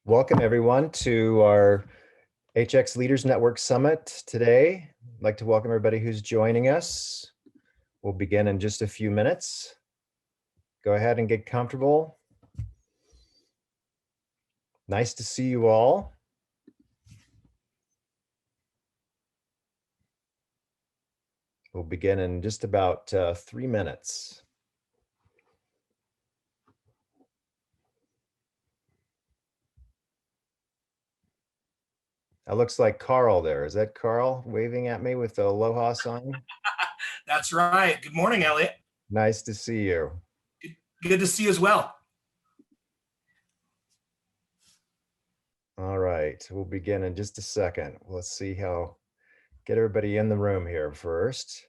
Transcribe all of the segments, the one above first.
Welcome everyone to our HX Leaders Network Summit today. I'd like to welcome everybody who's joining us. We'll begin in just a few minutes. Go ahead and get comfortable. Nice to see you all. We'll begin in just about 3 minutes. That looks like Carl there. Is that Carl waving at me with the aloha sign? That's right. Good morning, Elliot. Nice to see you. Good to see you as well. All right, we'll begin in just a second. Let's see get everybody in the room here first.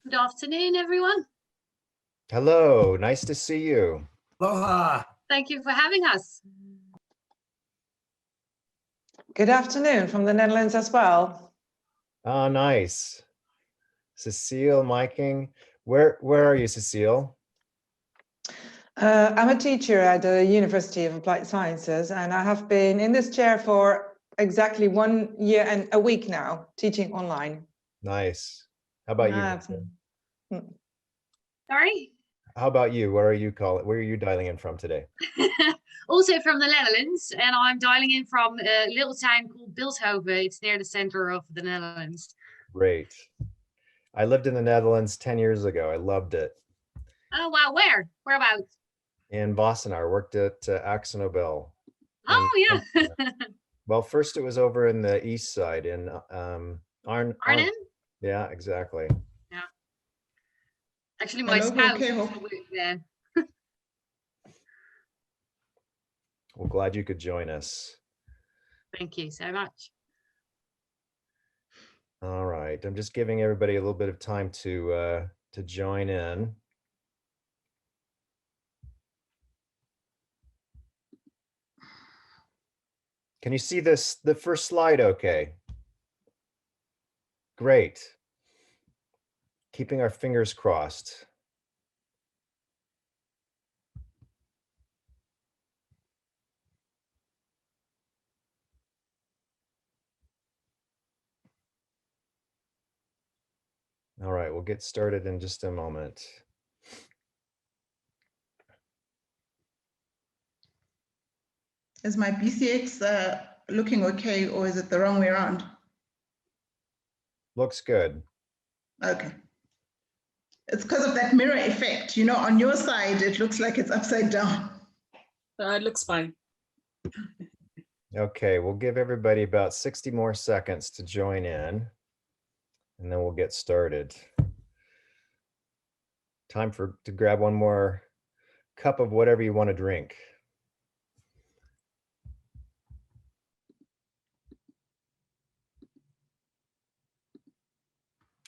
Good afternoon, everyone. Hello, nice to see you. Aloha. Thank you for having us. Good afternoon from the Netherlands as well. Oh, nice. Cecile, Miking. Where are you, Cecile? I'm a teacher at the University of Applied Sciences, and I have been in this chair for exactly 1 year and a week now, teaching online. Nice. How about you? Sorry? How about you? Where are you dialing in from today? Also from the Netherlands, and I'm dialing in from a little town called Bilshoven. It's near the center of the Netherlands. Great. I lived in the Netherlands 10 years ago. I loved it. Oh, wow. Whereabouts? In Boston, I worked at Akzo Nobel. Oh, yeah. Well, first it was over in the east side in Arnhem? Yeah, exactly. Yeah. Actually, my spouse worked there. Well, glad you could join us. Thank you so much. All right, I'm just giving everybody a little bit of time to join in. Can you see the first slide okay? Great. Keeping our fingers crossed. All right, we'll get started in just a moment. Is my BCX looking okay, or is it the wrong way around? Looks good. Okay. It's because of that mirror effect. You know, on your side, it looks like it's upside down. It looks fine. Okay, we'll give everybody about 60 more seconds to join in, and then we'll get started. Time to grab one more cup of whatever you want to drink.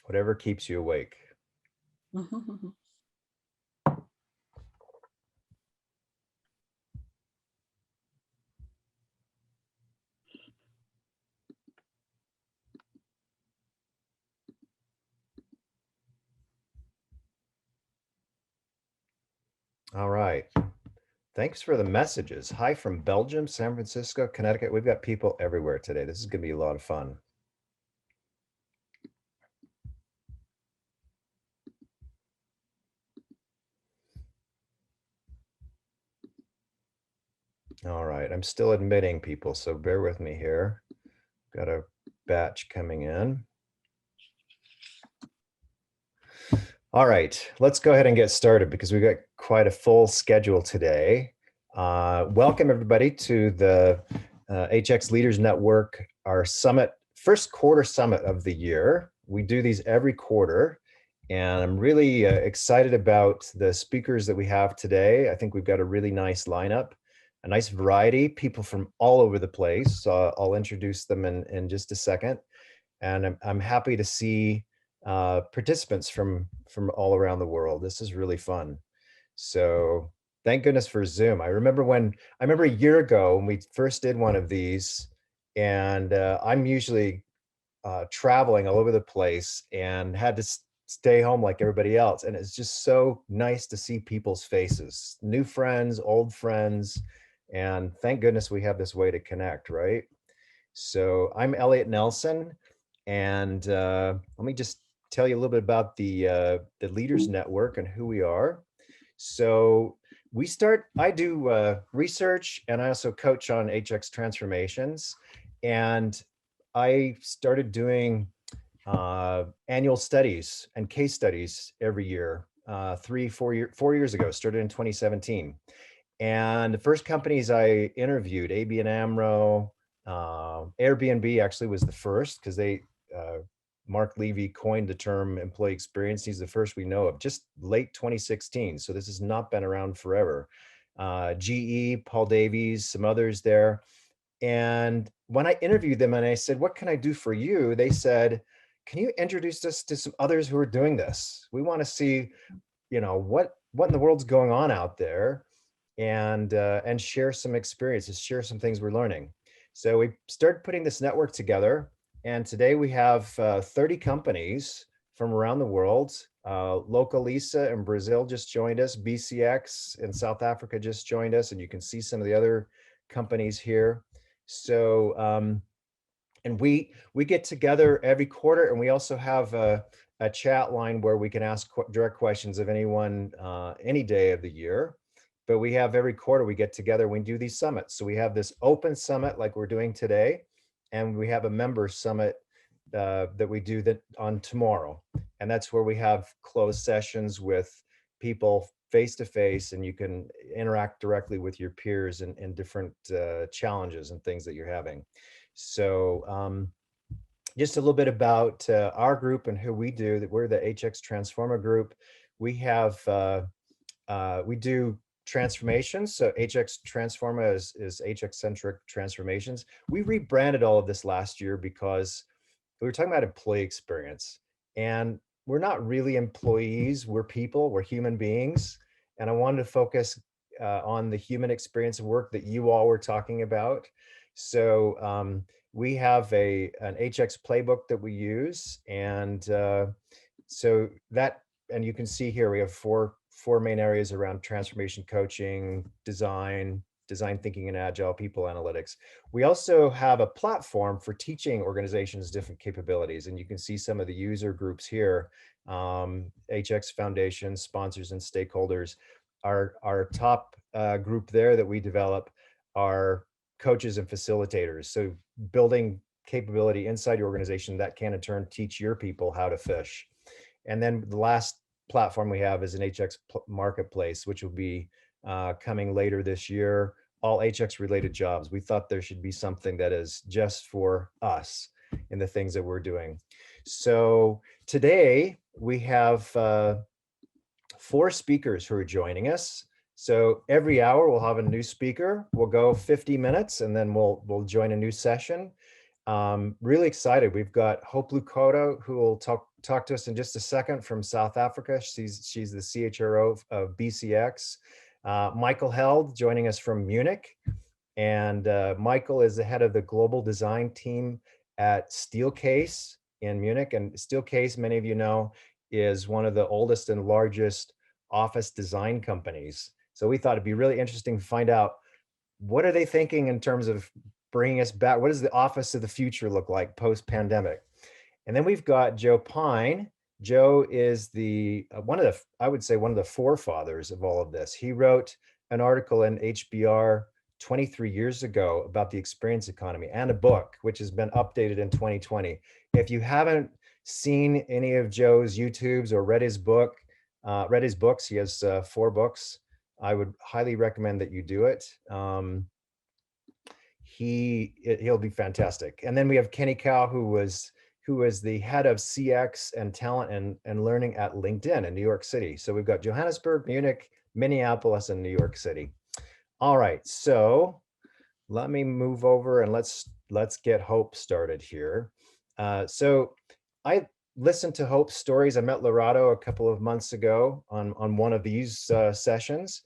Whatever keeps you awake. All right. Thanks for the messages. Hi from Belgium, San Francisco, Connecticut. We've got people everywhere today. This is going to be a lot of fun. All right, I'm still admitting people, so bear with me here. Got a batch coming in. All right, let's go ahead and get started because we've got quite a full schedule today. Welcome everybody to the HX Leaders Network, our summit, first quarter summit of the year. We do these every quarter, and I'm really excited about the speakers that we have today. I think we've got a really nice lineup, a nice variety, people from all over the place. So I'll introduce them in just a second. And I'm happy to see participants from all around the world. This is really fun. So thank goodness for Zoom. I remember a year ago when we first did one of these, and I'm usually traveling all over the place and had to stay home like everybody else. And it's just so nice to see people's faces, new friends, old friends, and thank goodness we have this way to connect, right? So I'm Elliot Nelson, and let me just tell you a little bit about the Leaders Network and who we are. So I do research, and I also coach on HX transformations. And I started doing annual studies and case studies every year, 4 years ago, started in 2017. And the first companies I interviewed, ABN AMRO, Airbnb actually was the first, because Mark Levy coined the term employee experience. He's the first we know of, just late 2016. So this has not been around forever. GE, Paul Davies, some others there. And when I interviewed them and I said, what can I do for you? They said, can you introduce us to some others who are doing this? We want to see, what in the world's going on out there, and share some experiences, share some things we're learning. So we started putting this network together, and today we have 30 companies from around the world. Localisa in Brazil just joined us. BCX in South Africa just joined us, and you can see some of the other companies here. So, and we get together every quarter, and we also have a chat line where we can ask direct questions of anyone any day of the year. But we have every quarter we get together, we do these summits. So we have this open summit like we're doing today, and we have a member summit that we do that on tomorrow. And that's where we have closed sessions with people face to face, and you can interact directly with your peers in different challenges and things that you're having. So just a little bit about our group and who we do. That we're the HX Transforma group. We have we do transformations. So HX Transforma is HX centric transformations. We rebranded all of this last year because we were talking about employee experience, and we're not really employees. We're people. We're human beings, and I wanted to focus on the human experience of work that you all were talking about. So we have an HX playbook that we use, and so that, and you can see here we have four main areas around transformation coaching, design thinking and agile, people analytics. We also have a platform for teaching organizations different capabilities, and you can see some of the user groups here. HX Foundation, sponsors and stakeholders. Our top group there that we develop are coaches and facilitators. So building capability inside your organization that can in turn teach your people how to fish. And then the last platform we have is an HX marketplace, which will be coming later this year, all HX related jobs. We thought there should be something that is just for us in the things that we're doing. So today we have 4 speakers who are joining us. So every hour we'll have a new speaker. We'll go 50 minutes and then we'll join a new session. Really excited. We've got Hope Lukoto, who will talk to us in just a second, from South Africa. She's the CHRO of BCX. Michael Held joining us from Munich. And Michael is the head of the global design team at Steelcase in Munich. And Steelcase, many of you know, is one of the oldest and largest office design companies. So we thought it'd be really interesting to find out, what are they thinking in terms of bringing us back? What does the office of the future look like post-pandemic? And then we've got Joe Pine. Joe is I would say one of the forefathers of all of this. He wrote an article in HBR 23 years ago about the experience economy, and a book which has been updated in 2020. If you haven't seen any of Joe's YouTubes or read his books, he has 4 books. I would highly recommend that you do it. He'll be fantastic. And then we have Kenny Cow, who was the head of CX and talent and learning at LinkedIn in New York City. So we've got Johannesburg, Munich, Minneapolis, and New York City. All right, so let me move over and let's get Hope started here. So I listened to Hope's stories. I met Lorato a couple of months ago on one of these sessions,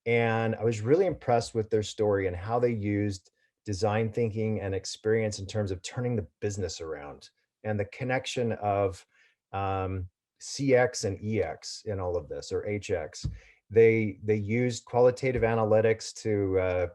and I was really impressed with their story and how they used design thinking and experience in terms of turning the business around. and the connection of CX and EX in all of this, or HX. They used qualitative analytics to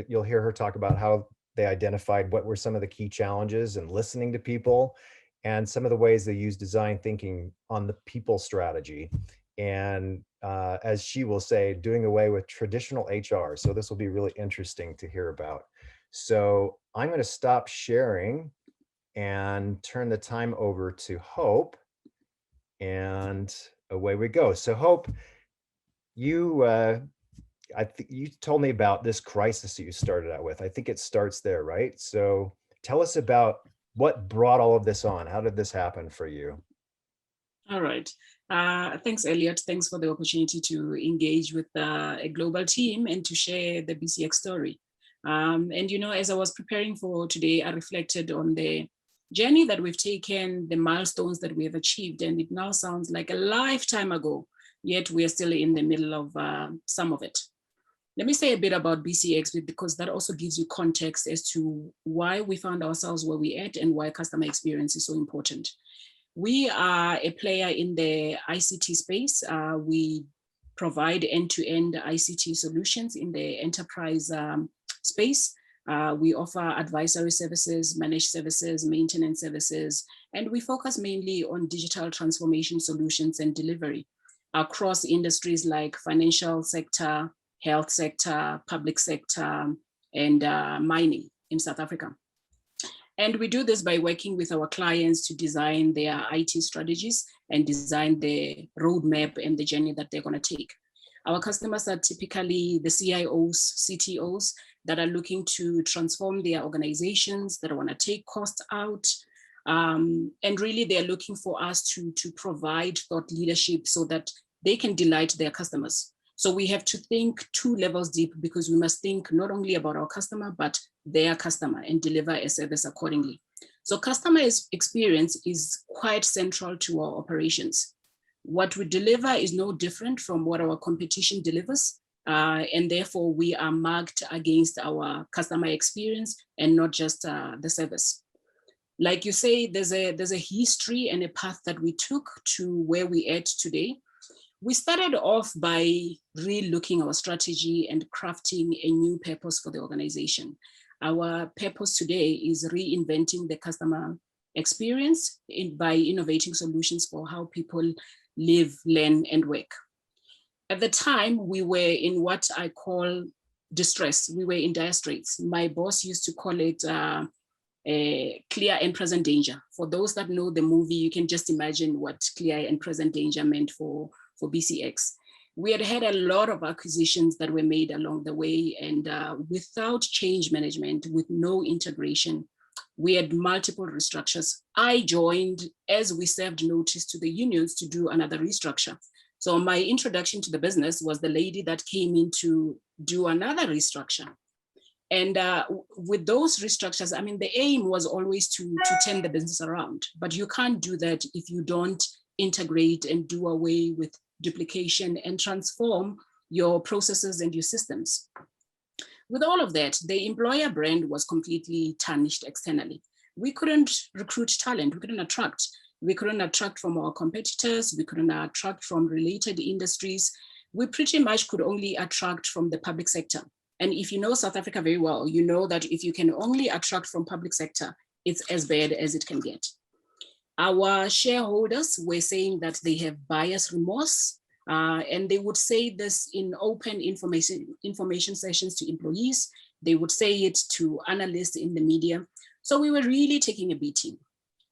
you'll hear her talk about how they identified what were some of the key challenges and listening to people, and some of the ways they use design thinking on the people strategy. And as she will say, doing away with traditional HR. So this will be really interesting to hear about. So I'm going to stop sharing and turn the time over to Hope. And away we go. So Hope, you I think you told me about this crisis that you started out with. I think it starts there, right? So tell us about what brought all of this on. How did this happen for you? All right. Thanks, Elliot. Thanks for the opportunity to engage with a global team and to share the BCX story. And, you know, as I was preparing for today, I reflected on the journey that we've taken, the milestones that we have achieved, and it now sounds like a lifetime ago, yet we are still in the middle of some of it. Let me say a bit about BCX, because that also gives you context as to why we found ourselves where we're at and why customer experience is so important. We are a player in the ICT space. We provide end-to-end ICT solutions in the enterprise space. We offer advisory services, managed services, maintenance services, and we focus mainly on digital transformation solutions and delivery across industries like financial sector, health sector, public sector, and mining in South Africa. And we do this by working with our clients to design their IT strategies and design the roadmap and the journey that they're going to take. Our customers are typically the CIOs, CTOs that are looking to transform their organizations, that want to take costs out. And really, they're looking for us to provide thought leadership so that they can delight their customers. So we have to think 2 levels deep, because we must think not only about our customer, but their customer, and deliver a service accordingly. So customer experience is quite central to our operations. What we deliver is no different from what our competition delivers. And therefore we are marked against our customer experience and not just the service. Like you say, there's a history and a path that we took to where we're at today. We started off by re-looking our strategy and crafting a new purpose for the organization. Our purpose today is reinventing the customer experience by innovating solutions for how people live, learn, and work. At the time, we were in what I call distress. We were in dire straits. My boss used to call it clear and present danger. For those that know the movie, you can just imagine what clear and present danger meant for BCX. We had a lot of acquisitions that were made along the way, and without change management, with no integration, we had multiple restructures. I joined as we served notice to the unions to do another restructure. So my introduction to the business was the lady that came in to do another restructure. And with those restructures, I mean, the aim was always to turn the business around, but you can't do that if you don't integrate and do away with duplication and transform your processes and your systems. With all of that, the employer brand was completely tarnished externally. We couldn't recruit talent, we couldn't attract. We couldn't attract from our competitors, we couldn't attract from related industries. We pretty much could only attract from the public sector. And if you know South Africa very well, you know that if you can only attract from public sector, it's as bad as it can get. Our shareholders were saying that they have buyer's remorse, and they would say this in open information sessions to employees. They would say it to analysts in the media. So we were really taking a beating.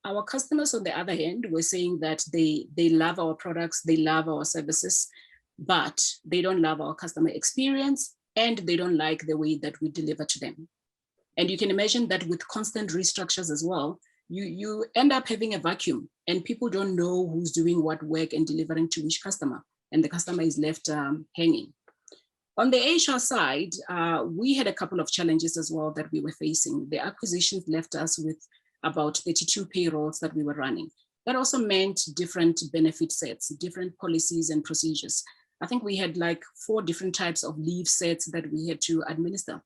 Our customers, on the other hand, were saying that they love our products, they love our services, but they don't love our customer experience, and they don't like the way that we deliver to them. And you can imagine that with constant restructures as well, you end up having a vacuum, and people don't know who's doing what work and delivering to which customer, and the customer is left hanging. On the HR side, we had a couple of challenges as well that we were facing. The acquisitions left us with about 32 payrolls that we were running. That also meant different benefit sets, different policies and procedures. I think we had like 4 different types of leave sets that we had to administer.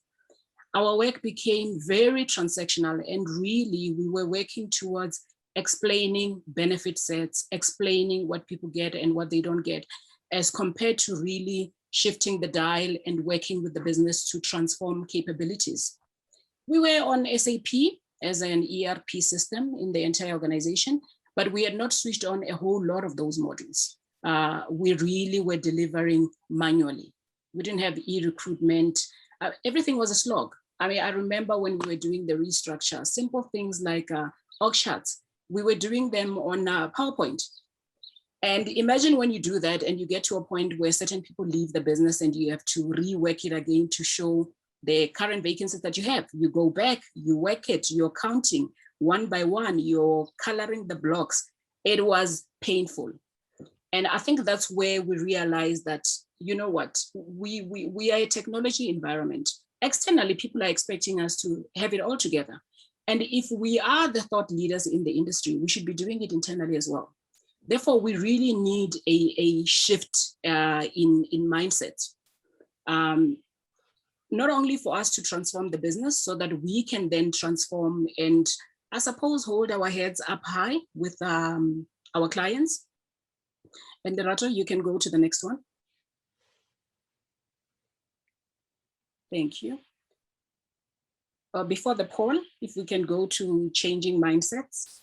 Our work became very transactional, and really we were working towards explaining benefit sets, explaining what people get and what they don't get, as compared to really shifting the dial and working with the business to transform capabilities. We were on SAP as an ERP system in the entire organization, but we had not switched on a whole lot of those modules. We really were delivering manually. We didn't have e-recruitment. Everything was a slog. I mean, I remember when we were doing the restructure, simple things like org charts, we were doing them on PowerPoint. And imagine when you do that and you get to a point where certain people leave the business and you have to rework it again to show the current vacancies that you have. You go back, you work it, you're counting one by one, you're coloring the blocks. It was painful. And I think that's where we realized that, you know what, we are a technology environment. Externally, people are expecting us to have it all together. And if we are the thought leaders in the industry, we should be doing it internally as well. Therefore, we really need a shift in mindset. Not only for us to transform the business so that we can then transform and, I suppose, hold our heads up high with our clients. And Lerato, you can go to the next one. Thank you. Before the poll, if we can go to changing mindsets.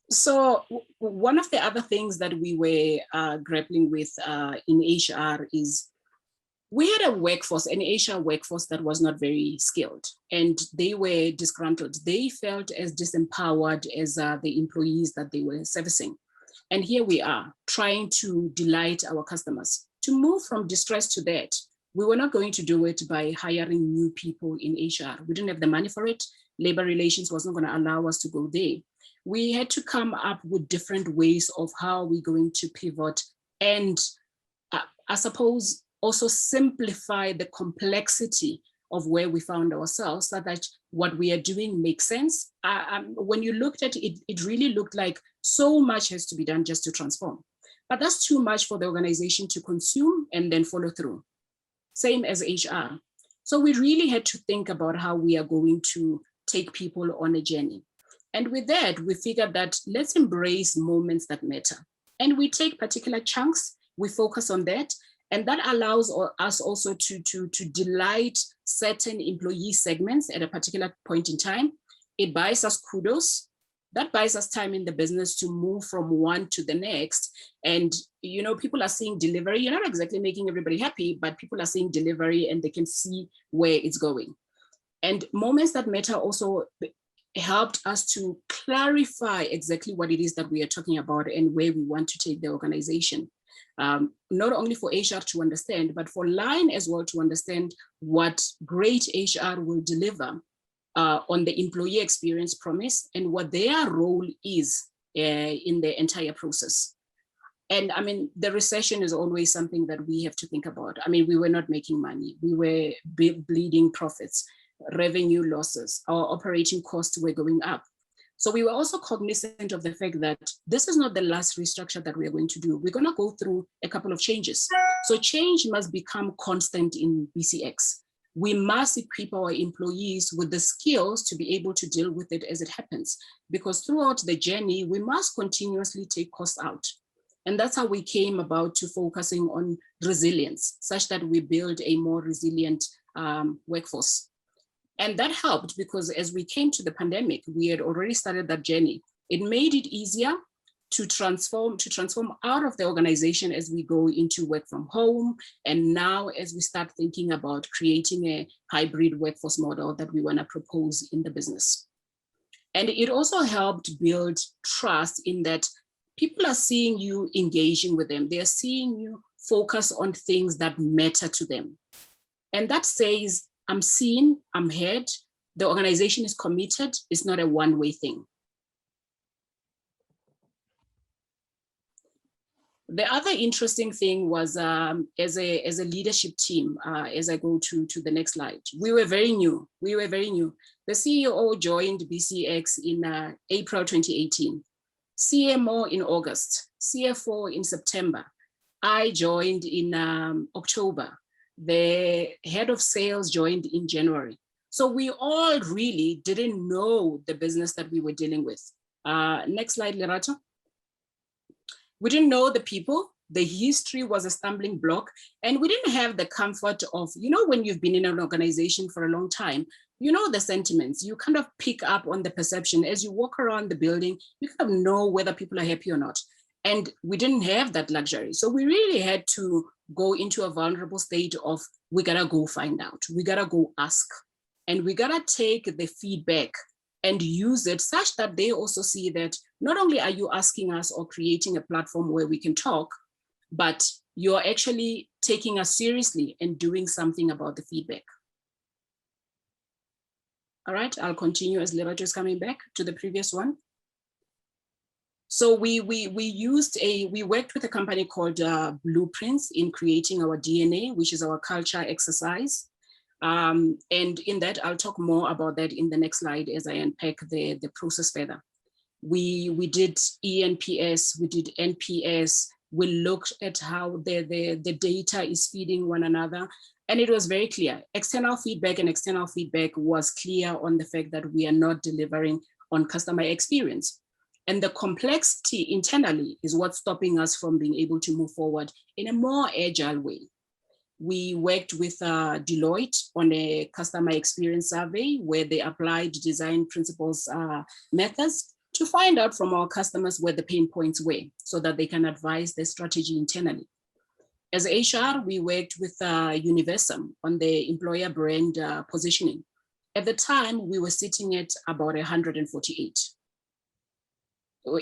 So one of the other things that we were grappling with in HR is we had a workforce, an HR workforce that was not very skilled, and they were disgruntled. They felt as disempowered as the employees that they were servicing. And here we are trying to delight our customers. To move from distress to that, we were not going to do it by hiring new people in HR. We didn't have the money for it. Labor relations was not going to allow us to go there. We had to come up with different ways of how we're going to pivot and I suppose also simplify the complexity of where we found ourselves so that what we are doing makes sense. When you looked at it, it really looked like so much has to be done just to transform. But that's too much for the organization to consume and then follow through. Same as HR. So we really had to think about how we are going to take people on a journey. And with that, we figured that let's embrace moments that matter. And we take particular chunks, we focus on that, and that allows us also to delight certain employee segments at a particular point in time. It buys us kudos. That buys us time in the business to move from one to the next. And, you know, people are seeing delivery. You're not exactly making everybody happy, but people are seeing delivery and they can see where it's going. And moments that matter also helped us to clarify exactly what it is that we are talking about and where we want to take the organization. Not only for HR to understand, but for line as well to understand what great HR will deliver on the employee experience promise and what their role is in the entire process. And I mean, the recession is always something that we have to think about. I mean, we were not making money. We were bleeding profits, revenue losses, our operating costs were going up. So we were also cognizant of the fact that this is not the last restructure that we are going to do. We're going to go through a couple of changes. So change must become constant in BCX. We must equip our employees with the skills to be able to deal with it as it happens, because throughout the journey, we must continuously take costs out. And that's how we came about to focusing on resilience, such that we build a more resilient workforce. And that helped because as we came to the pandemic, we had already started that journey. It made it easier to transform out of the organization as we go into work from home. And now as we start thinking about creating a hybrid workforce model that we want to propose in the business. And it also helped build trust in that people are seeing you engaging with them. They're seeing you focus on things that matter to them. And that says, I'm seen, I'm heard, the organization is committed, it's not a one-way thing. The other interesting thing was as a leadership team, as I go to the next slide, we were very new. The CEO joined BCX in April 2018, CMO in August, CFO in September. I joined in October. The head of sales joined in January. So we all really didn't know the business that we were dealing with. Next slide, Lerato. We didn't know the people. The history was a stumbling block, and we didn't have the comfort of, you know, when you've been in an organization for a long time, you know the sentiments, you kind of pick up on the perception as you walk around the building, you kind of know whether people are happy or not. And we didn't have that luxury. So we really had to go into a vulnerable state of, we gotta go find out, we gotta go ask, and we gotta take the feedback and use it such that they also see that not only are you asking us or creating a platform where we can talk, but you're actually taking us seriously and doing something about the feedback. All right, I'll continue as Lerato is coming back to the previous one. So we worked with a company called Blueprints in creating our DNA, which is our culture exercise. And in that, I'll talk more about that in the next slide as I unpack the process further. We did ENPS, we did NPS, we looked at how the data is feeding one another. And it was very clear. External feedback was clear on the fact that we are not delivering on customer experience. And the complexity internally is what's stopping us from being able to move forward in a more agile way. We worked with Deloitte on a customer experience survey where they applied design principles methods to find out from our customers where the pain points were so that they can advise their strategy internally. As HR, we worked with Universum on the employer brand positioning. At the time, we were sitting at about 148.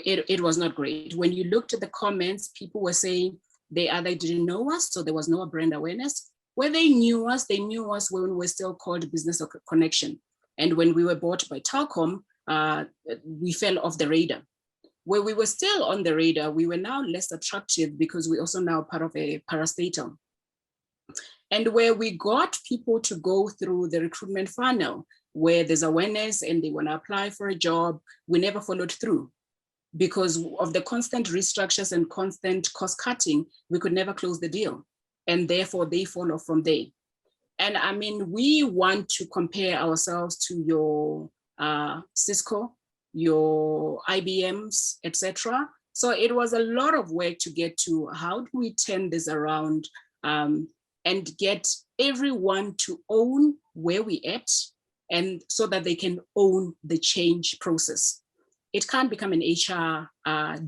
It was not great. When you looked at the comments, people were saying they either didn't know us, so there was no brand awareness. Where they knew us when we were still called Business Connection. And when we were bought by Telkom, we fell off the radar. Where we were still on the radar, we were now less attractive because we're also now part of a parastatal. And where we got people to go through the recruitment funnel, where there's awareness and they want to apply for a job, we never followed through. Because of the constant restructures and constant cost cutting, we could never close the deal. And therefore they fall off from there. And I mean, we want to compare ourselves to your Cisco, your IBMs, etc. So it was a lot of work to get to how do we turn this around and get everyone to own where we're at, and so that they can own the change process. It can't become an HR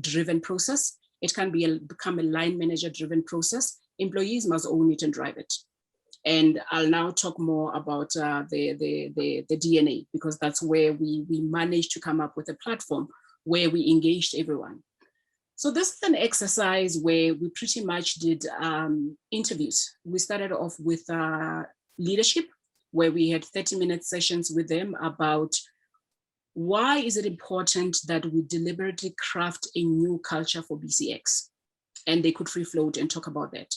driven process. It can become a line manager driven process. Employees must own it and drive it. And I'll now talk more about the DNA, because that's where we managed to come up with a platform where we engaged everyone. So this is an exercise where we pretty much did interviews. We started off with leadership, where we had 30-minute sessions with them about why is it important that we deliberately craft a new culture for BCX? And they could free float and talk about that.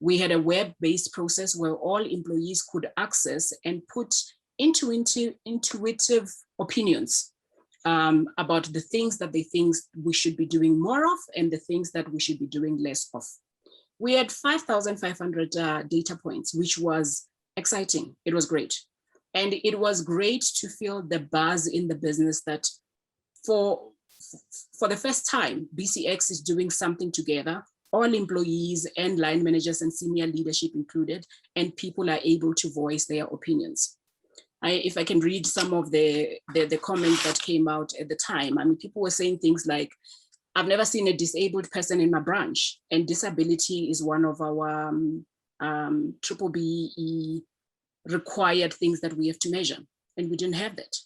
We had a web-based process where all employees could access and put intuitive opinions about the things that they think we should be doing more of and the things that we should be doing less of. We had 5,500 data points, which was exciting. It was great. And it was great to feel the buzz in the business that for the first time, BCX is doing something together, all employees and line managers and senior leadership included, and people are able to voice their opinions. If I can read some of the comments that came out at the time, I mean, people were saying things like, I've never seen a disabled person in my branch, and disability is one of our BBBE required things that we have to measure, and we didn't have that.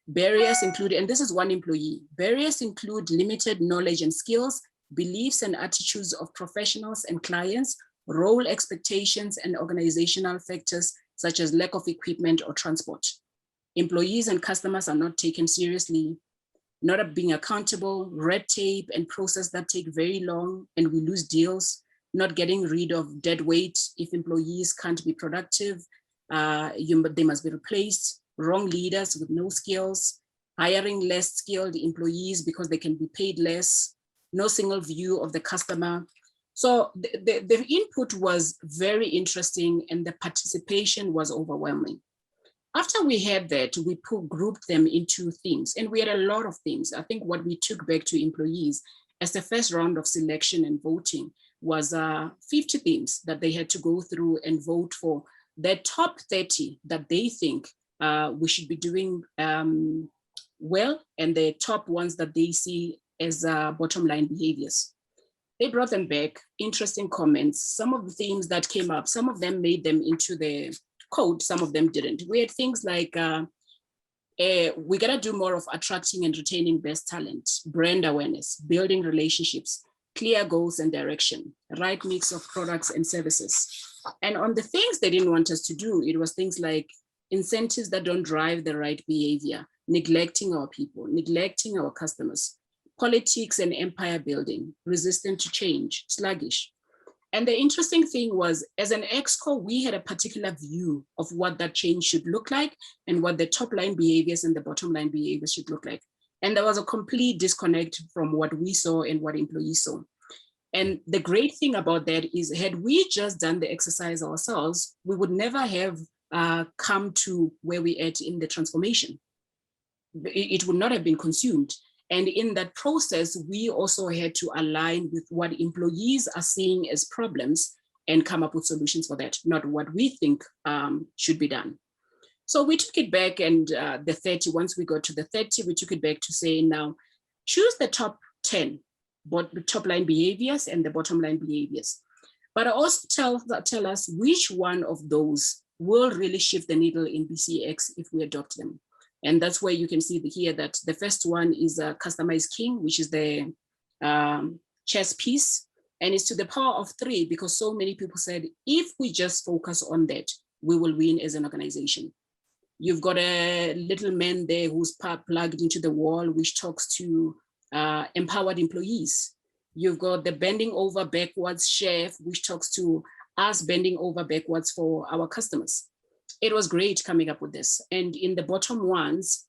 Barriers include, and this is one employee, barriers include limited knowledge and skills, beliefs and attitudes of professionals and clients, role expectations and organizational factors such as lack of equipment or transport. Employees and customers are not taken seriously, not being accountable, red tape and process that take very long and we lose deals, not getting rid of dead weight if employees can't be productive, they must be replaced, wrong leaders with no skills, hiring less skilled employees because they can be paid less, no single view of the customer. So the input was very interesting and the participation was overwhelming. After we had that, we grouped them into themes, and we had a lot of themes. I think what we took back to employees as the first round of selection and voting was 50 themes that they had to go through and vote for their top 30 that they think we should be doing well, and the top ones that they see as bottom line behaviors. They brought them back, interesting comments. Some of the themes that came up, some of them made them into the code, some of them didn't. We had things like, we gotta do more of attracting and retaining best talent, brand awareness, building relationships, clear goals and direction, right mix of products and services. And on the things they didn't want us to do, it was things like incentives that don't drive the right behavior, neglecting our people, neglecting our customers, politics and empire building, resistant to change, sluggish. And the interesting thing was, as an ExCo, we had a particular view of what that change should look like and what the top line behaviors and the bottom line behaviors should look like. And there was a complete disconnect from what we saw and what employees saw. And the great thing about that is, had we just done the exercise ourselves, we would never have come to where we at in the transformation. It would not have been consumed. And in that process, we also had to align with what employees are seeing as problems and come up with solutions for that, not what we think should be done. So we took it back, and the 30, once we got to the 30, we took it back to say, now choose the top 10, but the top line behaviors and the bottom line behaviors. But also tell us which one of those will really shift the needle in BCX if we adopt them. And that's where you can see here that the first one is customer is king, which is the chess piece. And it's to the power of 3, because so many people said, if we just focus on that, we will win as an organization. You've got a little man there who's plugged into the wall, which talks to empowered employees. You've got the bending over backwards chef, which talks to us bending over backwards for our customers. It was great coming up with this. And in the bottom ones,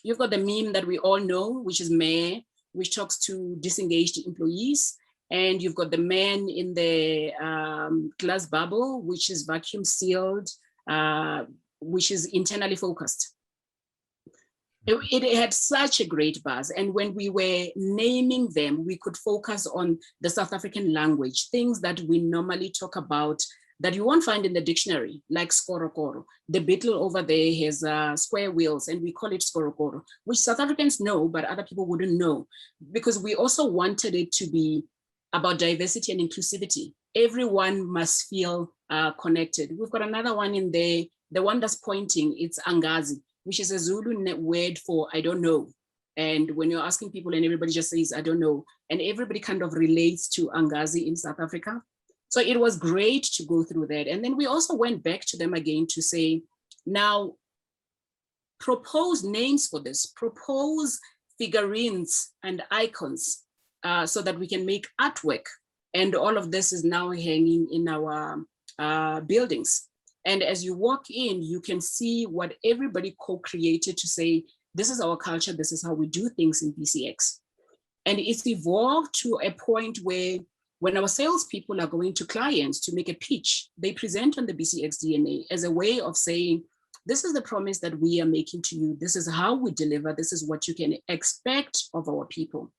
you've got the meme that we all know, which is Mayor, which talks to disengaged employees. And you've got the man in the glass bubble, which is vacuum sealed, which is internally focused. It had such a great buzz. And when we were naming them, we could focus on the South African language, things that we normally talk about that you won't find in the dictionary, like skorokoro. The beetle over there has square wheels, and we call it skorokoro, which South Africans know, but other people wouldn't know, because we also wanted it to be about diversity and inclusivity. Everyone must feel connected. We've got another one in there, the one that's pointing, it's angazi, which is a Zulu word for I don't know. And when you're asking people and everybody just says, I don't know, and everybody kind of relates to angazi in South Africa. So it was great to go through that. And then we also went back to them again to say, now propose names for this, propose figurines and icons so that we can make artwork. And all of this is now hanging in our buildings. And as you walk in, you can see what everybody co-created to say, this is our culture, this is how we do things in BCX. And it's evolved to a point where when our salespeople are going to clients to make a pitch, they present on the BCX DNA as a way of saying, this is the promise that we are making to you. This is how we deliver. This is what you can expect of our people.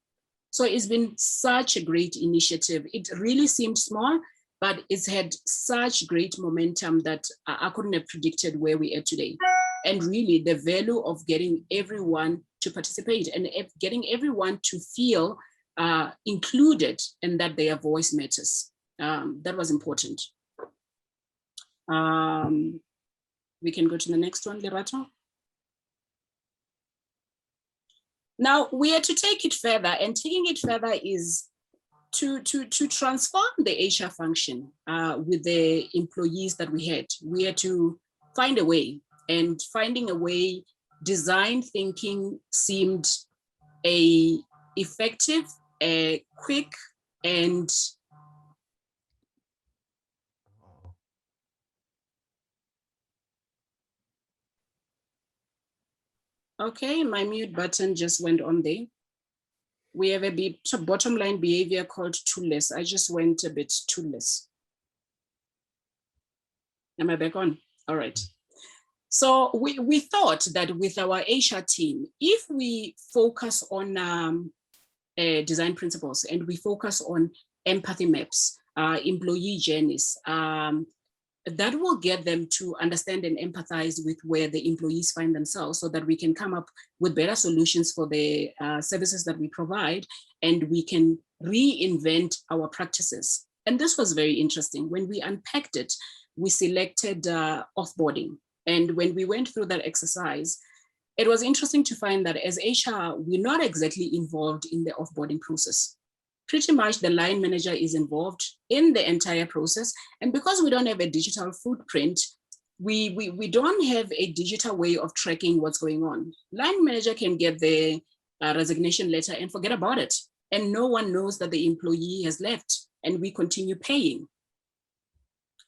So it's been such a great initiative. It really seemed small, but it's had such great momentum that I couldn't have predicted where we are today. And really the value of getting everyone to participate and getting everyone to feel included and that their voice matters. That was important. We can go to the next one, Lerato. Now we are to take it further, and taking it further is to transform the HR function with the employees that we had. We had to find a way, and finding a way, design thinking seemed effective, quick, and okay, my mute button just went on there. We have a bit bottom line behavior called toolless. I just went a bit toolless. Am I back on? All right. So we thought that with our Asia team, if we focus on design principles and we focus on empathy maps, employee journeys, that will get them to understand and empathize with where the employees find themselves so that we can come up with better solutions for the services that we provide, and we can reinvent our practices. And this was very interesting. When we unpacked it, we selected offboarding. And when we went through that exercise, it was interesting to find that as Asia, we're not exactly involved in the offboarding process. Pretty much the line manager is involved in the entire process. And because we don't have a digital footprint, we don't have a digital way of tracking what's going on. Line manager can get the resignation letter and forget about it. And no one knows that the employee has left, and we continue paying.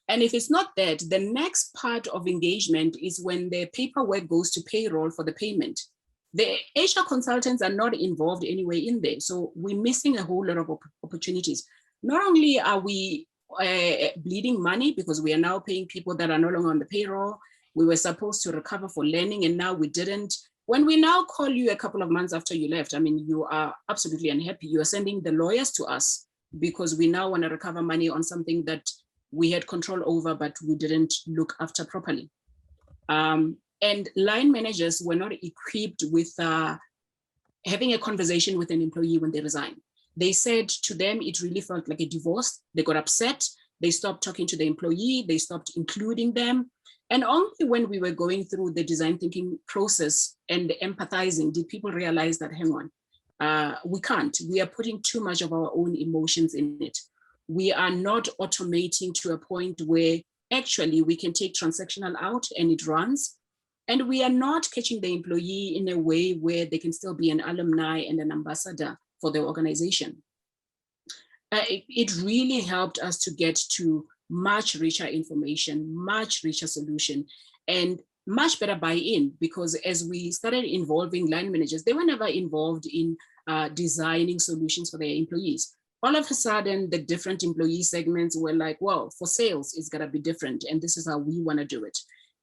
And if it's not that, the next part of engagement is when the paperwork goes to payroll for the payment. The Asia consultants are not involved anyway in there. So we're missing a whole lot of opportunities. Not only are we bleeding money because we are now paying people that are no longer on the payroll, we were supposed to recover for learning and now we didn't. When we now call you a couple of months after you left, I mean, you are absolutely unhappy. You are sending the lawyers to us because we now want to recover money on something that we had control over, but we didn't look after properly. And line managers were not equipped with having a conversation with an employee when they resign. They said to them, it really felt like a divorce. They got upset. They stopped talking to the employee. They stopped including them. And only when we were going through the design thinking process and empathizing, did people realize that, hang on, we can't. We are putting too much of our own emotions in it. We are not automating to a point where actually we can take transactional out and it runs. And we are not catching the employee in a way where they can still be an alumni and an ambassador for the organization. It really helped us to get to much richer information, much richer solution, and much better buy-in, because as we started involving line managers, they were never involved in designing solutions for their employees. All of a sudden, the different employee segments were like, well, for sales, it's gotta be different, and this is how we wanna do it.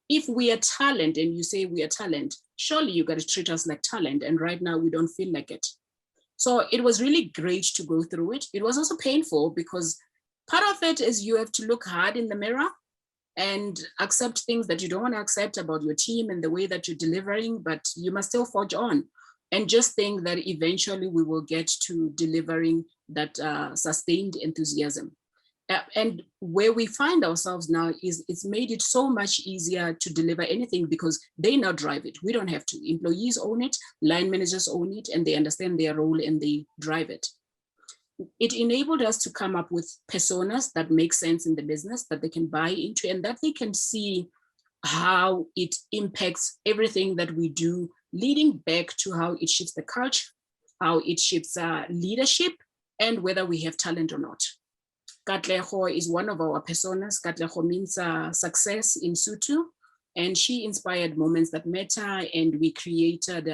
If we are talent and you say we are talent, surely you got to treat us like talent. And right now we don't feel like it. So it was really great to go through it. It was also painful because part of it is you have to look hard in the mirror and accept things that you don't want to accept about your team and the way that you're delivering, but you must still forge on and just think that eventually we will get to delivering that sustained enthusiasm. And where we find ourselves now is it's made it so much easier to deliver anything because they now drive it. We don't have to. Employees own it, line managers own it, and they understand their role and they drive it. It enabled us to come up with personas that make sense in the business, that they can buy into, and that they can see how it impacts everything that we do, leading back to how it shifts the culture, how it shifts leadership, and whether we have talent or not. Katlego is one of our personas. Katlego means success in Sotho, and she inspired Moments That Matter, and we created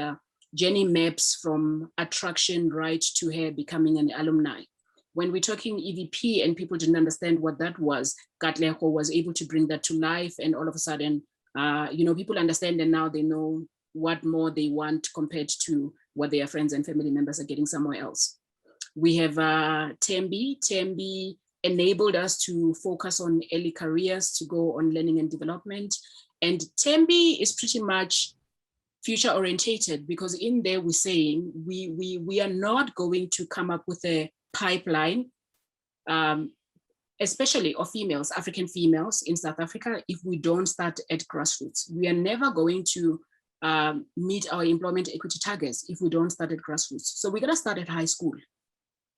journey maps from attraction right to her becoming an alumni. When we're talking EVP and people didn't understand what that was, Katlego was able to bring that to life, and all of a sudden, people understand, and now they know what more they want compared to what their friends and family members are getting somewhere else. We have Tembi. Tembi enabled us to focus on early careers, to go on learning and development. And Tembi is pretty much future orientated, because in there we're saying we are not going to come up with a pipeline, especially of females, African females in South Africa, if we don't start at grassroots. We are never going to meet our employment equity targets if we don't start at grassroots. So we gotta start at high school.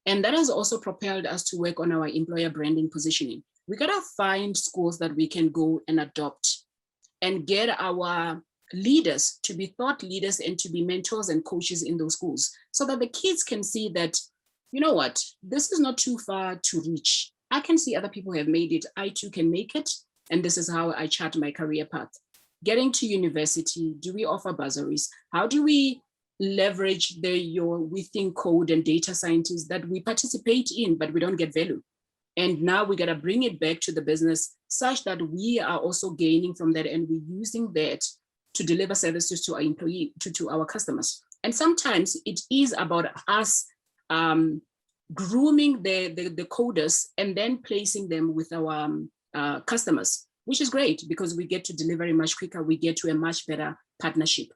And that has also propelled us to work on our employer branding positioning. We gotta find schools that we can go and adopt and get our leaders to be thought leaders and to be mentors and coaches in those schools, so that the kids can see that, you know what, this is not too far to reach. I can see other people have made it. I too can make it. And this is how I chart my career path. Getting to university, do we offer bursaries? How do we leverage we think code and data scientists that we participate in, but we don't get value? And now we gotta bring it back to the business such that we are also gaining from that, and we're using that to deliver services to our to our customers. And sometimes it is about us grooming the coders and then placing them with our customers, which is great because we get to deliver it much quicker. We get to a much better partnership.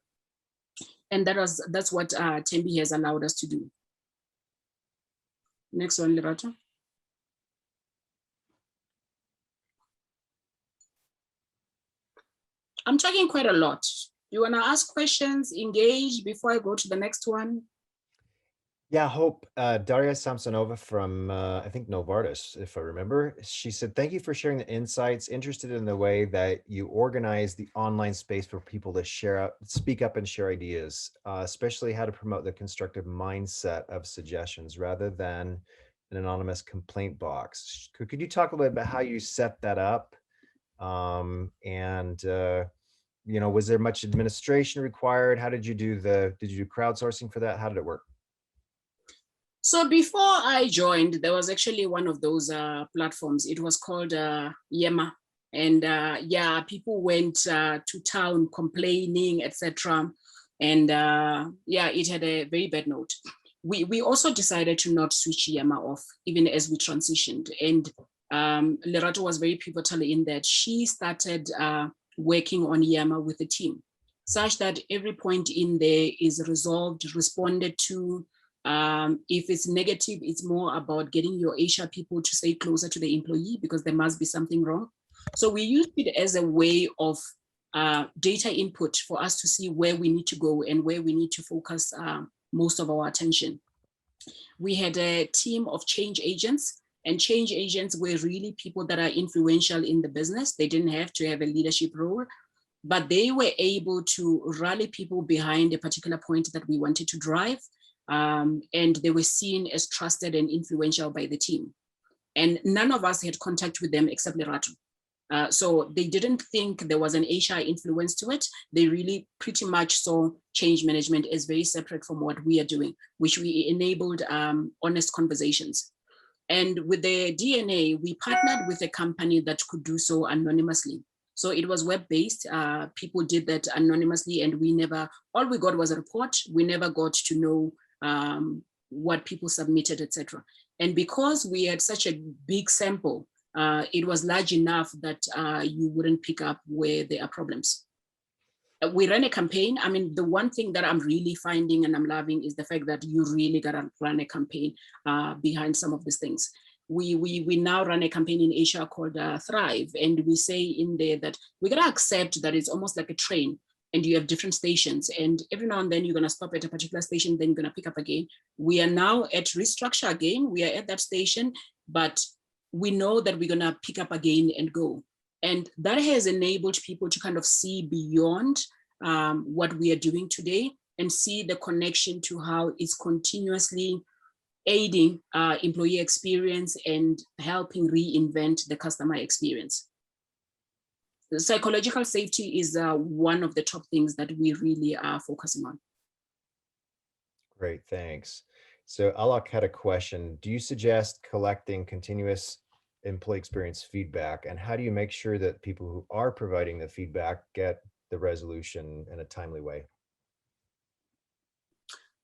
And that's what Tembi has allowed us to do. Next one, Lerato. I'm talking quite a lot. You want to ask questions, engage before I go to the next one? Yeah, Hope, Daria Samsonova from, I think Novartis, if I remember, she said, thank you for sharing the insights, interested in the way that you organize the online space for people to speak up and share ideas, especially how to promote the constructive mindset of suggestions rather than an anonymous complaint box. Could you talk a little bit about how you set that up? You know, was there much administration required? How did you do did you do crowdsourcing for that? How did it work? So before I joined, there was actually one of those platforms. It was called Yema. And yeah, people went to town complaining, etc. And yeah, it had a very bad note. We also decided to not switch Yema off, even as we transitioned. And Lerato was very pivotal in that she started working on Yema with the team, such that every point in there is resolved, responded to. If it's negative, it's more about getting your HR people to stay closer to the employee because there must be something wrong. So we used it as a way of data input for us to see where we need to go and where we need to focus most of our attention. We had a team of change agents, and change agents were really people that are influential in the business. They didn't have to have a leadership role, but they were able to rally people behind a particular point that we wanted to drive. And they were seen as trusted and influential by the team. And none of us had contact with them except Lerato. So they didn't think there was an HR influence to it. They really pretty much saw change management as very separate from what we are doing, which we enabled honest conversations. And with the DNA, we partnered with a company that could do so anonymously. So it was web-based. People did that anonymously, and all we got was a report. We never got to know what people submitted, etc. And because we had such a big sample, it was large enough that you wouldn't pick up where there are problems. We ran a campaign. I mean, the one thing that I'm really finding and I'm loving is the fact that you really gotta run a campaign behind some of these things. We now run a campaign in Asia called Thrive, and we say in there that we gotta accept that it's almost like a train, and you have different stations, and every now and then you're gonna stop at a particular station, then you're gonna pick up again. We are now at restructure again. We are at that station, but we know that we're gonna pick up again and go. And that has enabled people to kind of see beyond what we are doing today and see the connection to how it's continuously aiding employee experience and helping reinvent the customer experience. The psychological safety is one of the top things that we really are focusing on. Great, thanks. So Alok had a question. Do you suggest collecting continuous employee experience feedback, and how do you make sure that people who are providing the feedback get the resolution in a timely way?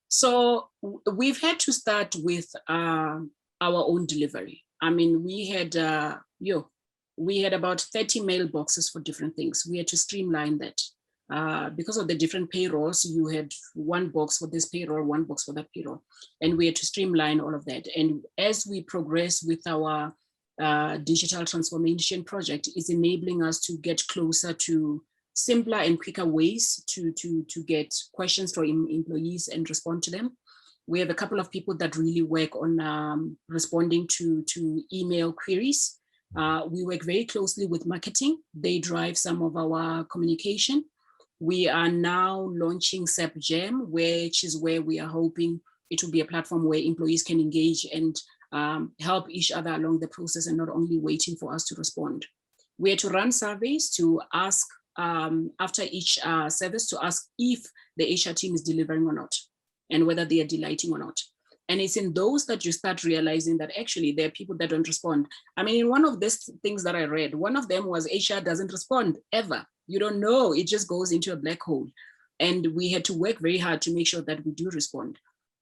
So we've had to start with our own delivery. I mean, we had about 30 mailboxes for different things. We had to streamline that. Because of the different payrolls, you had one box for this payroll, one box for that payroll, and we had to streamline all of that. And as we progress with our digital transformation project, is enabling us to get closer to simpler and quicker ways to get questions from employees and respond to them. We have a couple of people that really work on responding to email queries. We work very closely with marketing. They drive some of our communication. We are now launching SAP Jam, which is where we are hoping it will be a platform where employees can engage and help each other along the process and not only waiting for us to respond. We had to run surveys to ask after each service to ask if the HR team is delivering or not and whether they are delighting or not. And it's in those that you start realizing that actually there are people that don't respond. I mean, in one of these things that I read, one of them was HR doesn't respond ever. You don't know, it just goes into a black hole. And we had to work very hard to make sure that we do respond.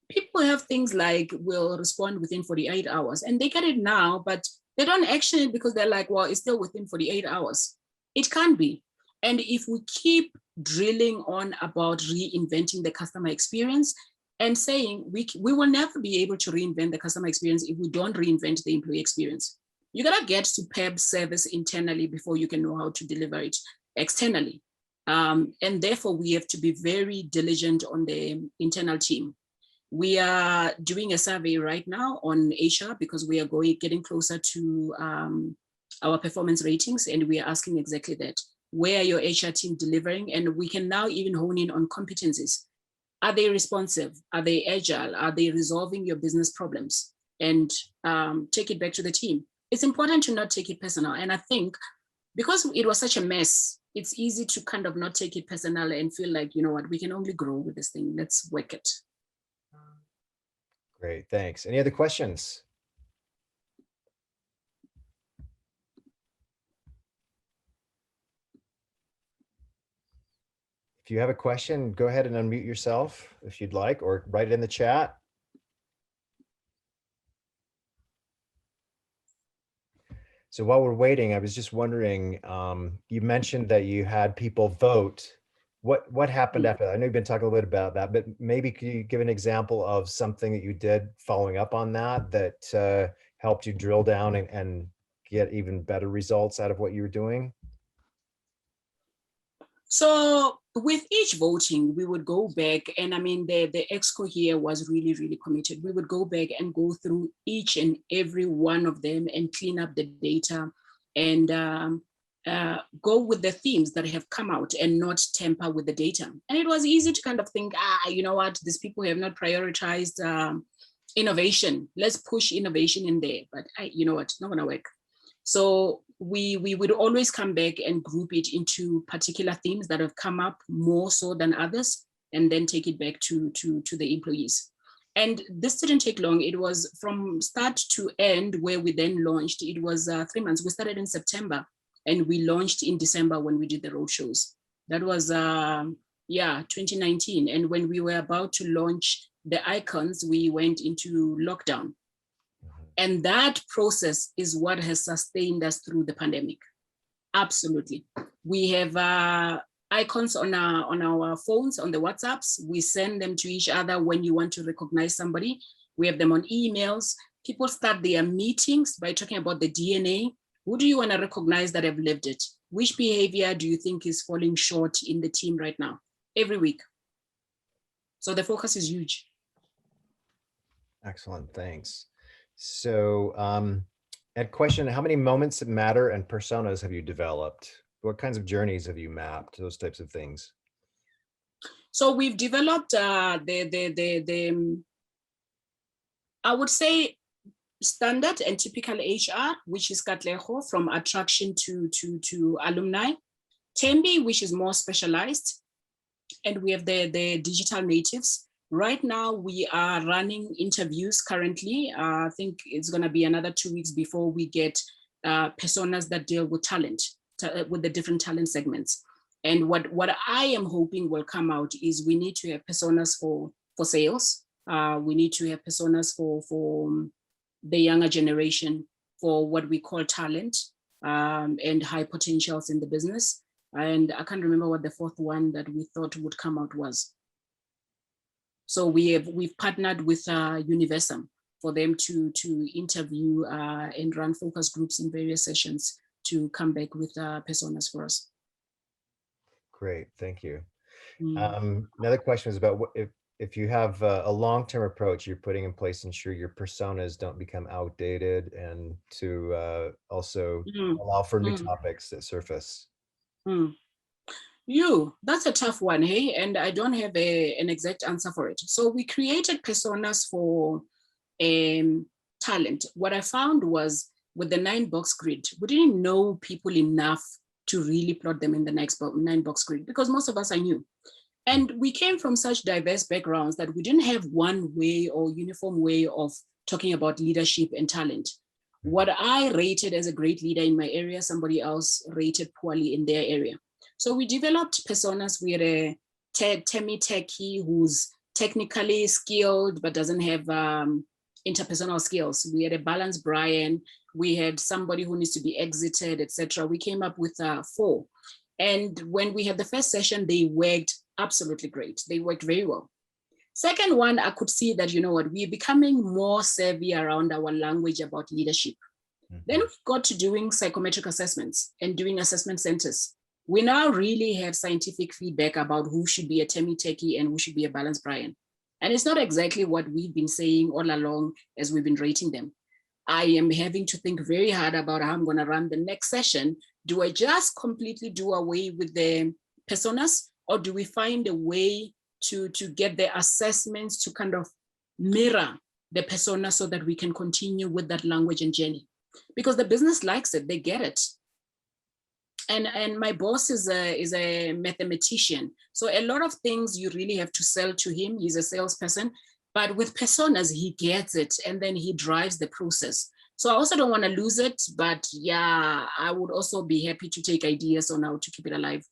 People have things like will respond within 48 hours and they get it now, but they don't action it because they're like, well, it's still within 48 hours. It can't be. And if we keep drilling on about reinventing the customer experience and saying we will never be able to reinvent the customer experience if we don't reinvent the employee experience. You gotta get superb service internally before you can know how to deliver it externally. And therefore we have to be very diligent on the internal team. We are doing a survey right now on HR because we are getting closer to our performance ratings, and we are asking exactly that. Where are your HR team delivering? And we can now even hone in on competencies. Are they responsive? Are they agile? Are they resolving your business problems? And take it back to the team. It's important to not take it personal. And I think because it was such a mess, it's easy to kind of not take it personal and feel like, you know what, we can only grow with this thing. Let's work it. Great, thanks. Any other questions? If you have a question, go ahead and unmute yourself if you'd like, or write it in the chat. So while we're waiting, I was just wondering, you mentioned that you had people vote. What happened after that? I know you've been talking a little bit about that, but maybe could you give an example of something that you did following up on that helped you drill down and get even better results out of what you were doing? So with each voting, we would go back, and I mean, the EXCO here was really, really committed. We would go back and go through each and every one of them and clean up the data and go with the themes that have come out and not tamper with the data. And it was easy to kind of think, you know what, these people have not prioritized innovation. Let's push innovation in there. But you know what, it's not gonna work. So we would always come back and group it into particular themes that have come up more so than others, and then take it back to the employees. And this didn't take long. It was from start to end where we then launched. It was 3 months. We started in September and we launched in December when we did the roadshows. That was 2019. And when we were about to launch the icons, we went into lockdown. And that process is what has sustained us through the pandemic. Absolutely. We have icons on our phones, on the WhatsApps. We send them to each other when you want to recognize somebody. We have them on emails. People start their meetings by talking about the DNA. Who do you want to recognize that have lived it? Which behavior do you think is falling short in the team right now? Every week. So the focus is huge. Excellent, thanks. So Ed, question, how many moments that matter and personas have you developed? What kinds of journeys have you mapped, those types of things? So we've developed I would say standard and typical HR, which is Katlego, from attraction to alumni. Tembi, which is more specialized. And we have the digital natives. Right now, we are running interviews currently. I think it's going to be another 2 weeks before we get personas that deal with talent, with the different talent segments. And what I am hoping will come out is we need to have personas for sales. We need to have personas for the younger generation, for what we call talent and high potentials in the business. And I can't remember what the fourth one that we thought would come out was. So we've partnered with Universum for them to interview and run focus groups in various sessions to come back with personas for us. Great, thank you. Another question was about if you have a long-term approach you're putting in place, ensure your personas don't become outdated and to also allow for new topics that surface. That's a tough one, hey? And I don't have an exact answer for it. So we created personas for talent. What I found was with the 9-box grid, we didn't know people enough to really plot them in the next 9-box grid because most of us are new. And we came from such diverse backgrounds that we didn't have one way or uniform way of talking about leadership and talent. What I rated as a great leader in my area, somebody else rated poorly in their area. So we developed personas. We had a techie who's technically skilled but doesn't have interpersonal skills. We had a balanced Brian. We had somebody who needs to be exited, etc. We came up with 4. And when we had the first session, they worked absolutely great. They worked very well. Second one, I could see that, you know what, we're becoming more savvy around our language about leadership. Mm-hmm. Then we got to doing psychometric assessments and doing assessment centers. We now really have scientific feedback about who should be a techie and who should be a balanced Brian. And it's not exactly what we've been saying all along as we've been rating them. I am having to think very hard about how I'm going to run the next session. Do I just completely do away with the personas, or do we find a way to get the assessments to kind of mirror the persona so that we can continue with that language and journey? Because the business likes it, they get it. And my boss is a mathematician. So a lot of things you really have to sell to him. He's a salesperson. But with personas, he gets it, and then he drives the process. So I also don't want to lose it, but yeah, I would also be happy to take ideas on how to keep it alive.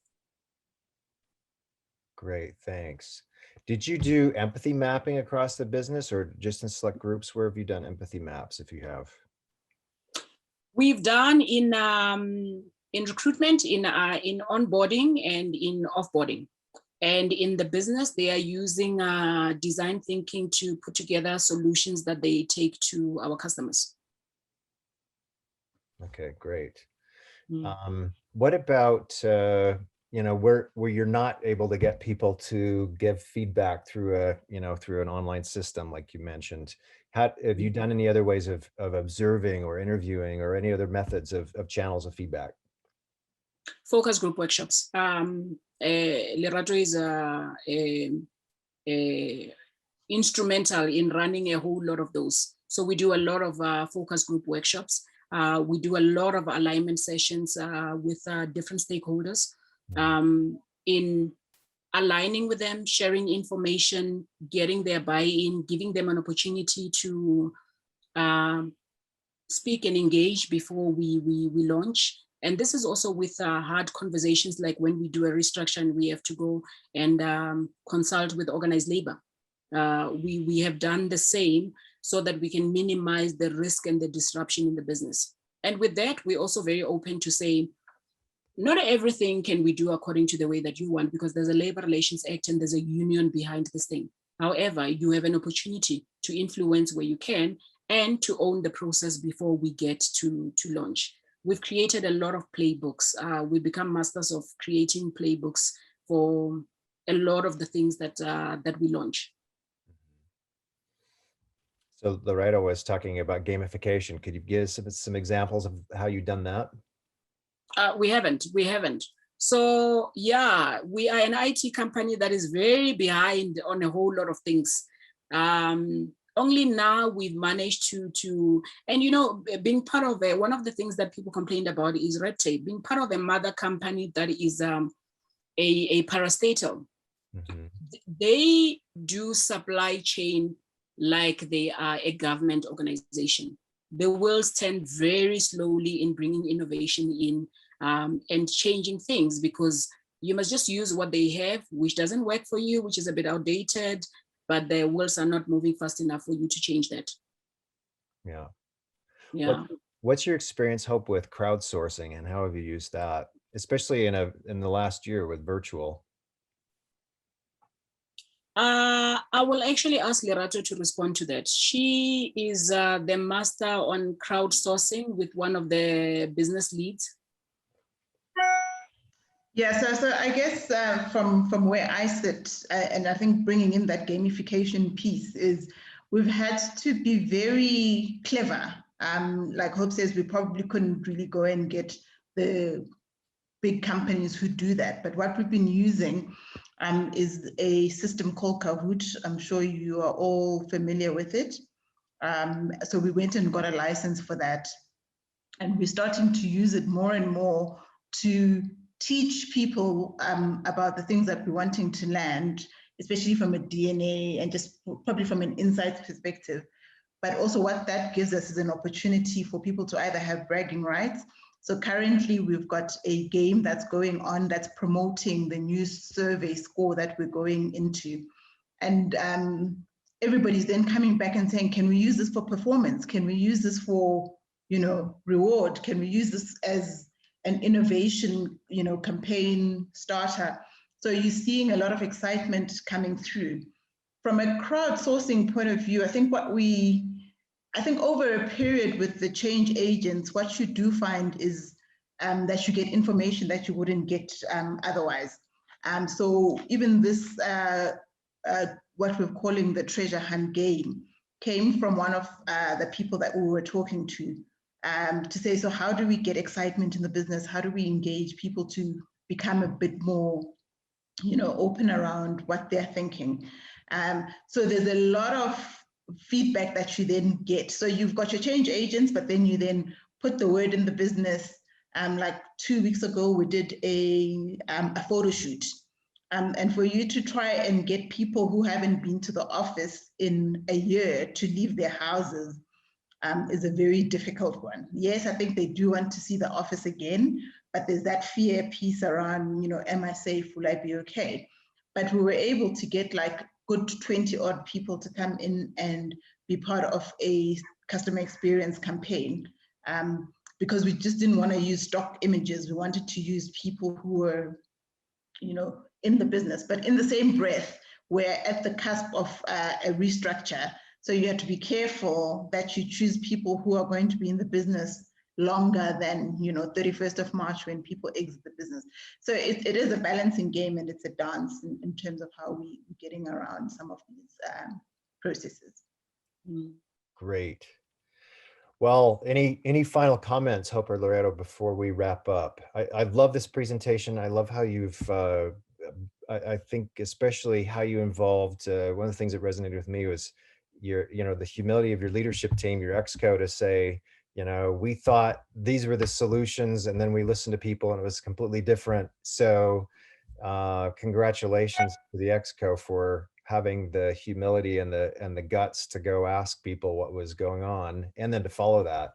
Great, thanks. Did you do empathy mapping across the business, or just in select groups? Where have you done empathy maps, if you have? We've done in recruitment, in onboarding, and in offboarding. And in the business, they are using design thinking to put together solutions that they take to our customers. Okay, great. What about, you know, where you're not able to get people to give feedback through through an online system, like you mentioned? Have you done any other ways of observing or interviewing, or any other methods of channels of feedback? Focus group workshops. Lerato is instrumental in running a whole lot of those. So we do a lot of focus group workshops. We do a lot of alignment sessions with different stakeholders in aligning with them, sharing information, getting their buy-in, giving them an opportunity to speak and engage before we launch. And this is also with hard conversations, like when we do a restructure, we have to go and consult with organized labor. We have done the same so that we can minimize the risk and the disruption in the business. And with that, we're also very open to say, not everything can we do according to the way that you want, because there's a Labor Relations Act and there's a union behind this thing. However, you have an opportunity to influence where you can and to own the process before we get to launch. We've created a lot of playbooks. We've become masters of creating playbooks for a lot of the things that we launch. So Loretta was talking about gamification. Could you give some examples of how you've done that? We haven't. So yeah, we are an IT company that is very behind on a whole lot of things. Only now we've managed to, and you know, being part of one of the things that people complained about is red tape. Being part of a mother company that is a parastatal, they do supply chain like they are a government organization. The will stand very slowly in bringing innovation in and changing things, because you must just use what they have, which doesn't work for you, which is a bit outdated, but the wheels are not moving fast enough for you to change that. Yeah. Yeah. What's your experience, Hope, with crowdsourcing, and how have you used that, especially in the last year with virtual? I will actually ask Lerato to respond to that. She is the master on crowdsourcing with one of the business leads. Yeah, so I guess from where I sit, and I think bringing in that gamification piece, is we've had to be very clever. Like Hope says, we probably couldn't really go and get the big companies who do that. But what we've been using is a system called Kahoot. I'm sure you are all familiar with it. So we went and got a license for that. And we're starting to use it more and more to teach people about the things that we're wanting to land, especially from a DNA and just probably from an insights perspective. But also what that gives us is an opportunity for people to either have bragging rights. So currently we've got a game that's going on that's promoting the new survey score that we're going into. And everybody's then coming back and saying, can we use this for performance? Can we use this for, reward? Can we use this as an innovation, campaign starter? So you're seeing a lot of excitement coming through. From a crowdsourcing point of view, I think over a period with the change agents, what you do find is that you get information that you wouldn't get otherwise. So even this, what we're calling the treasure hunt game, came from one of the people that we were talking to say, so how do we get excitement in the business? How do we engage people to become a bit more, open around what they're thinking? So there's a lot of feedback that you then get. So you've got your change agents, but then you then put the word in the business. Like 2 weeks ago, we did a photo shoot. And for you to try and get people who haven't been to the office in a year to leave their houses is a very difficult one. Yes, I think they do want to see the office again, but there's that fear piece around, am I safe? Will I be okay? But we were able to get like good 20 odd people to come in and be part of a customer experience campaign because we just didn't want to use stock images. We wanted to use people who were, in the business, but in the same breath, we're at the cusp of a restructure. So you have to be careful that you choose people who are going to be in the business longer than 31st of March when people exit the business. So it is a balancing game, and it's a dance in terms of how we're getting around some of these processes. Great. Well, any final comments, Hope or Loretto, before we wrap up? I love this presentation. I love how you've I think especially how you involved one of the things that resonated with me was the humility of your leadership team, your exco, to say, we thought these were the solutions, and then we listened to people and it was completely different. So congratulations to the exco for having the humility and the guts to go ask people what was going on and then to follow that.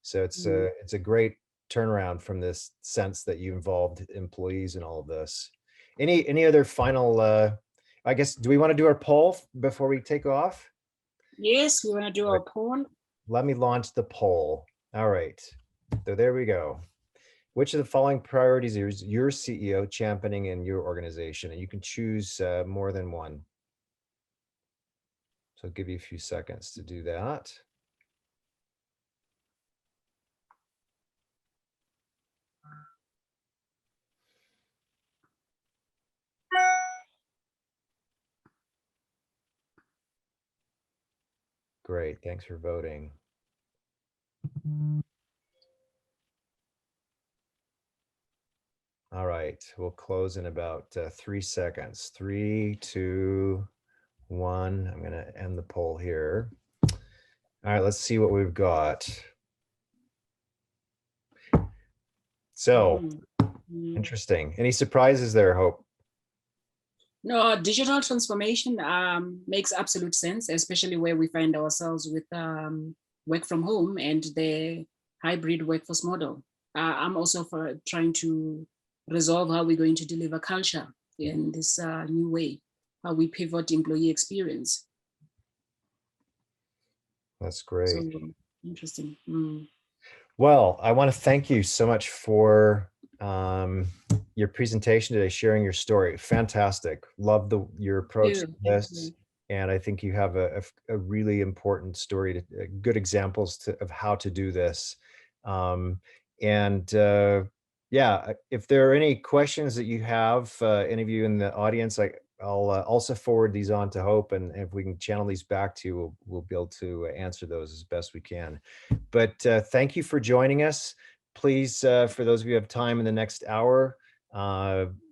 So it's a great turnaround from this sense that you involved employees in all of this. Any other final I guess, do we want to do our poll before we take off? Yes, we want to do our poll. Let me launch the poll. All right, so there we go. Which of the following priorities is your CEO championing in your organization? And you can choose more than one. So I'll give you a few seconds to do that. Great, thanks for voting. All right, we'll close in about 3 seconds. 3, 2, 1. I'm gonna end the poll here. All right, let's see what we've got. So, interesting. Any surprises there, Hope? No, digital transformation makes absolute sense, especially where we find ourselves with work from home and the hybrid workforce model. I'm also for trying to resolve how we're going to deliver culture in this new way, how we pivot employee experience. That's great. So interesting. Well, I want to thank you so much for your presentation today, sharing your story. Fantastic. Love your approach to this. And I think you have a really important story, good examples of how to do this. Yeah, if there are any questions that you have, any of you in the audience, I'll also forward these on to Hope, and if we can channel these back to you, we'll be able to answer those as best we can. But thank you for joining us. Please, for those of you who have time in the next hour,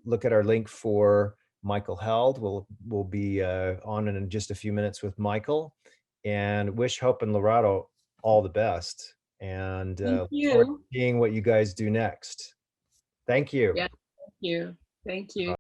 look at our link for Michael Held. We'll be on in just a few minutes with Michael, and wish Hope and Loretto all the best. And look forward to seeing what you guys do next. Thank you. Yeah, thank you. Thank you.